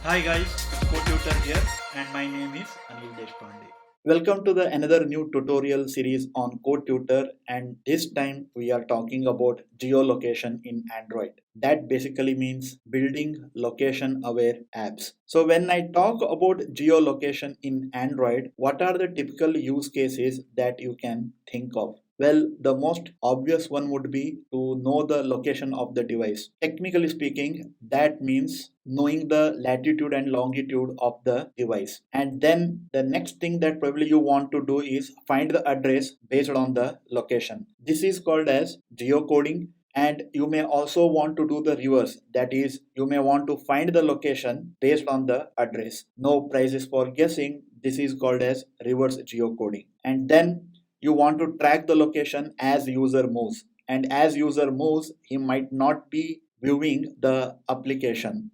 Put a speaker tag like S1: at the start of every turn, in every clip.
S1: Hi guys, CodeTutor here and my name is Anil Deshpande. Welcome to the another new tutorial series on CodeTutor, and this time we are talking about geolocation in Android. That basically means building location aware apps. So when I talk about geolocation in Android, what are the typical use cases that you can think of? Well, the most obvious one would be to know the location of the device. Technically speaking, that means knowing the latitude and longitude of the device. And then the next thing that probably you want to do is find the address based on the location. This is called as geocoding. And you may also want to do the reverse, that is, you may want to find the location based on the address. No prizes for guessing. This is called as reverse geocoding. And then you want to track the location as user moves, and as user moves he might not be viewing the application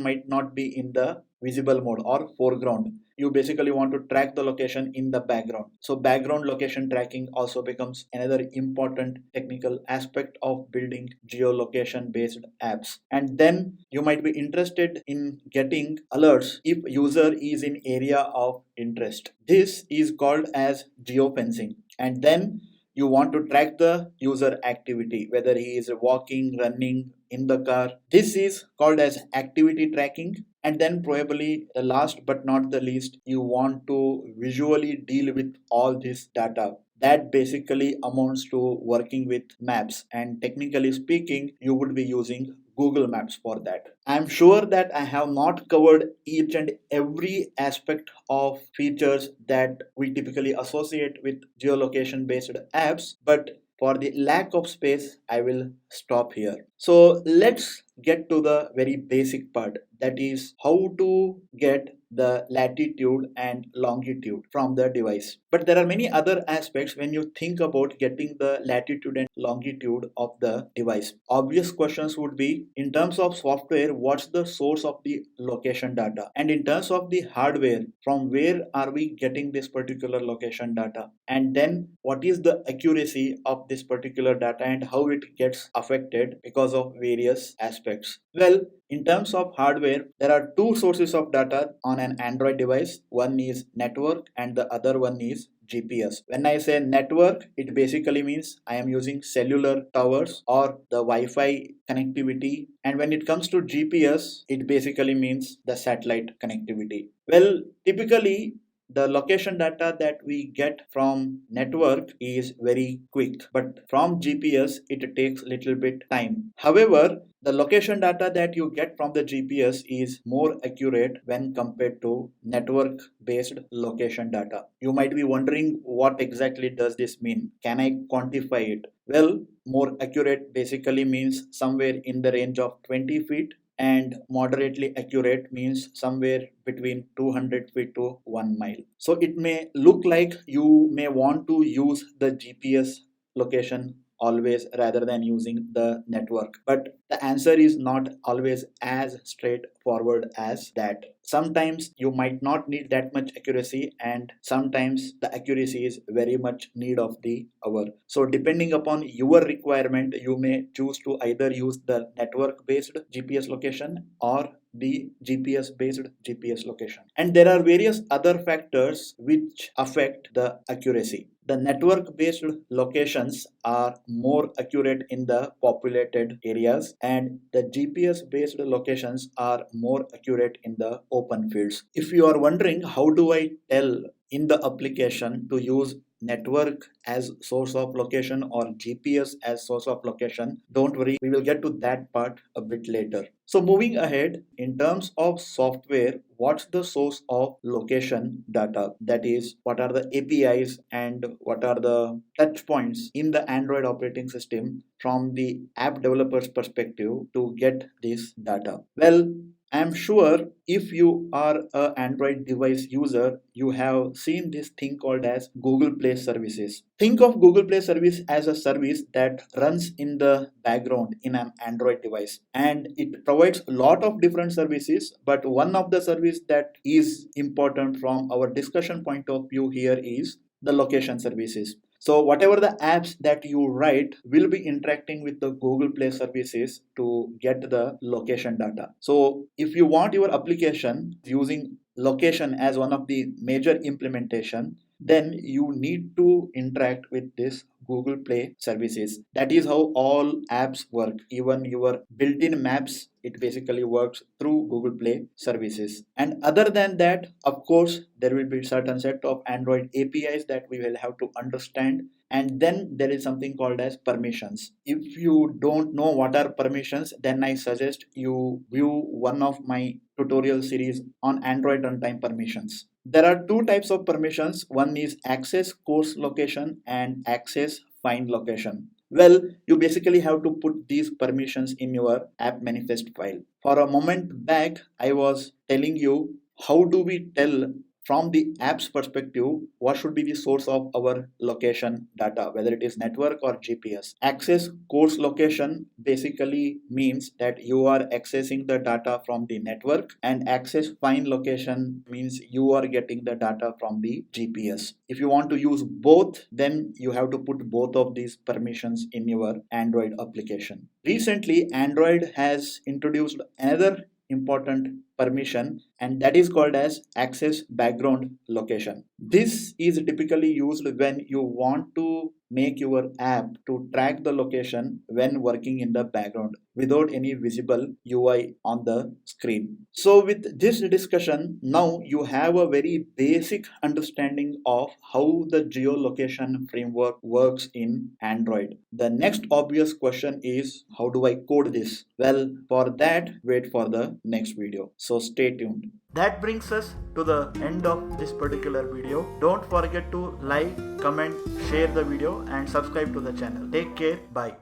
S1: might not be in the visible mode or foreground. You basically want to track the location in the background. So background location tracking also becomes another important technical aspect of building geolocation based apps. And then you might be interested in getting alerts if user is in area of interest. This is called as geofencing. And then you want to track the user activity, whether he is walking, running, in the car. This is called as activity tracking. And then probably the last but not the least, you want to visually deal with all this data. That basically amounts to working with maps, and technically speaking you would be using Google Maps for that. I'm sure that I have not covered each and every aspect of features that we typically associate with geolocation based apps, but for the lack of space, I will stop here. So let's get to the very basic part, that is how to get the latitude and longitude from the device. But there are many other aspects when you think about getting the latitude and longitude of the device. Obvious questions would be, in terms of software, what's the source of the location data? And in terms of the hardware, from where are we getting this particular location data? And then what is the accuracy of this particular data and how it gets affected because of various aspects? Well, in terms of hardware, there are two sources of data on an Android device. One is network and the other one is GPS. When I say network, it basically means I am using cellular towers or the Wi-Fi connectivity. And when it comes to GPS, it basically means the satellite connectivity. Well, typically the location data that we get from network is very quick, but from GPS it takes little bit time. However, the location data that you get from the GPS is more accurate when compared to network based location data. You might be wondering, what exactly does this mean? Can I quantify it? Well, more accurate basically means somewhere in the range of 20 feet, and moderately accurate means somewhere between 200 feet to 1 mile. So it may look like you may want to use the GPS location always rather than using the network, but the answer is not always as straightforward as that. Sometimes you might not need that much accuracy, and sometimes the accuracy is very much need of the hour. So depending upon your requirement, you may choose to either use the network based GPS location or the GPS based GPS location. And there are various other factors which affect the accuracy. The network based locations are more accurate in the populated areas, and the GPS based locations are more accurate in the open fields. If you are wondering how do I tell in the application to use network as source of location or GPS as source of location, don't worry, we will get to that part a bit later. So moving ahead, in terms of software, what's the source of location data? That is, what are the APIs and what are the touch points in the Android operating system from the app developer's perspective to get this data? Well, I'm sure if you are an Android device user, you have seen this thing called as Google Play services. Think of Google Play service as a service that runs in the background in an Android device, and it provides a lot of different services, but one of the service that is important from our discussion point of view here is the location services. So whatever the apps that you write will be interacting with the Google Play services to get the location data. So if you want your application using location as one of the major implementation, then you need to interact with this Google Play services. That is how all apps work. Even your built-in maps, it basically works through Google Play services. And other than that, of course, there will be certain set of Android APIs that we will have to understand. And then there is something called as permissions. If you don't know what are permissions, then I suggest you view one of my tutorial series on Android runtime permissions. There are two types of permissions. One is access course location and access find location. Well, you basically have to put these permissions in your app manifest file. For a moment back, I was telling you how do we tell from the app's perspective what should be the source of our location data, whether it is network or GPS. Access course location basically means that you are accessing the data from the network, and access find location means you are getting the data from the GPS. If you want to use both, then you have to put both of these permissions in your Android application. Recently, Android has introduced another important permission, and that is called as access background location. This is typically used when you want to make your app to track the location when working in the background without any visible UI on the screen. So with this discussion, now you have a very basic understanding of how the geolocation framework works in Android. The next obvious question is, how do I code this? Well, for that, wait for the next video. So stay tuned. That brings us to the end of this particular video. Don't forget to like, comment, share the video and subscribe to the channel. Take care. Bye.